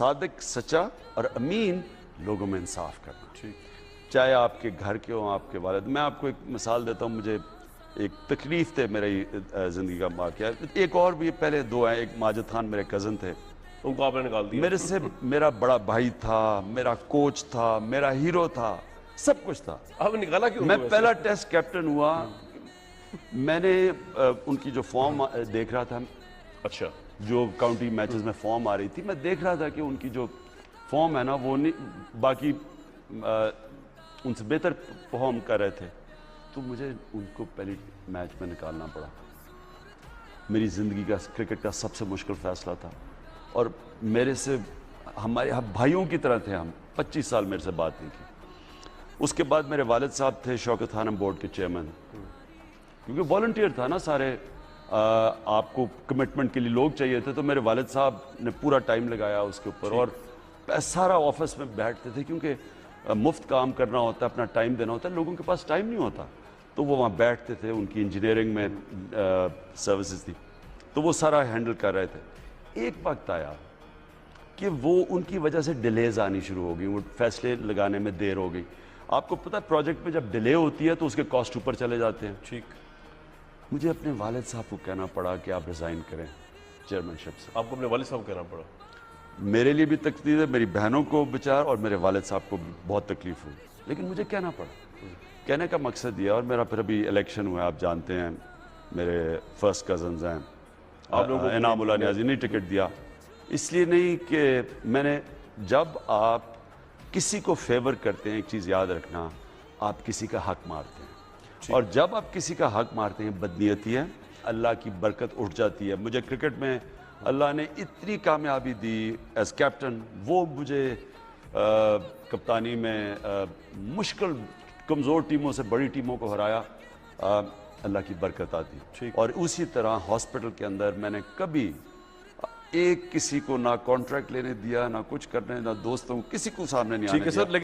सादिक, सच्चा और अमीन लोगों में इंसाफ करना। ठीक, चाहे आपके घर के हों, आपके वालिद। मैं आपको एक मिसाल देता हूँ, मुझे एक तकलीफ थे मेरी ज़िंदगी का वाक़या। एक और भी, पहले दो हैं। एक माजिद खान मेरे कज़न थे, उनको आपने निकाल दिया। मेरे से मेरा बड़ा भाई था, मेरा कोच था, मेरा हीरो था, सब कुछ था। आपने निकाला क्यों? मैं पहला टेस्ट कैप्टन हुआ। मैंने उनकी जो फॉर्म देख रहा था, अच्छा, जो काउंटी मैचेस में फॉर्म आ रही थी, मैं देख रहा था कि उनकी जो फॉर्म है ना, वो नहीं, बाकी उनसे बेहतर परफॉर्म कर रहे थे। तो मुझे उनको पहली मैच में निकालना पड़ा। मेरी ज़िंदगी का क्रिकेट का सबसे मुश्किल फ़ैसला था। और मेरे से, हमारे भाइयों की तरह थे हम। 25 साल मेरे से बात नहीं की। उसके बाद मेरे वालिद साहब थे शौकत खानम बोर्ड के चेयरमैन, क्योंकि वॉलंटियर था ना सारे, आपको कमिटमेंट के लिए लोग चाहिए थे। तो मेरे वालिद साहब ने पूरा टाइम लगाया उसके ऊपर, और सारा ऑफिस में बैठते थे, क्योंकि मुफ्त काम करना होता है, अपना टाइम देना होता है, लोगों के पास टाइम नहीं होता। तो वो वहाँ बैठते थे, उनकी इंजीनियरिंग में सर्विसेज थी, तो वो सारा हैंडल कर रहे थे। एक वक्त आया कि वो, उनकी वजह से डिलेज आनी शुरू हो गई, वो फैसले लगाने में देर हो गई। आपको पता है, प्रोजेक्ट में जब डिले होती है तो उसके कॉस्ट ऊपर चले जाते हैं। ठीक। मुझे अपने वालिद साहब को कहना पड़ा कि आप रिज़ाइन करें चेयरमैनशिप से। आपको अपने वालिद साहब को कहना पड़ा? मेरे लिए भी तकलीफ है, मेरी बहनों को बेचार, और मेरे वालिद साहब को बहुत तकलीफ हुई, लेकिन मुझे कहना पड़ा। कहने का मकसद ये, और मेरा फिर अभी इलेक्शन हुआ, आप जानते हैं, मेरे फर्स्ट कज़न्स हैं, आप लोगों को इनामुल्लाह नियाज़ी ने टिकट दिया। इसलिए नहीं कि मैंने, जब आप किसी को फेवर करते हैं, एक चीज़ याद रखना, आप किसी का हक मारते हैं, और जब आप किसी का हक मारते हैं, बदनीयती है, अल्लाह की बरकत उठ जाती है। मुझे क्रिकेट में अल्लाह ने इतनी कामयाबी दी एज कैप्टन, वो मुझे कप्तानी में मुश्किल कमज़ोर टीमों से बड़ी टीमों को हराया, अल्लाह की बरकत आती। और उसी तरह हॉस्पिटल के अंदर मैंने कभी एक किसी को ना कॉन्ट्रैक्ट लेने दिया, ना कुछ करने, ना दोस्तों, किसी को सामने नहीं आने दिया।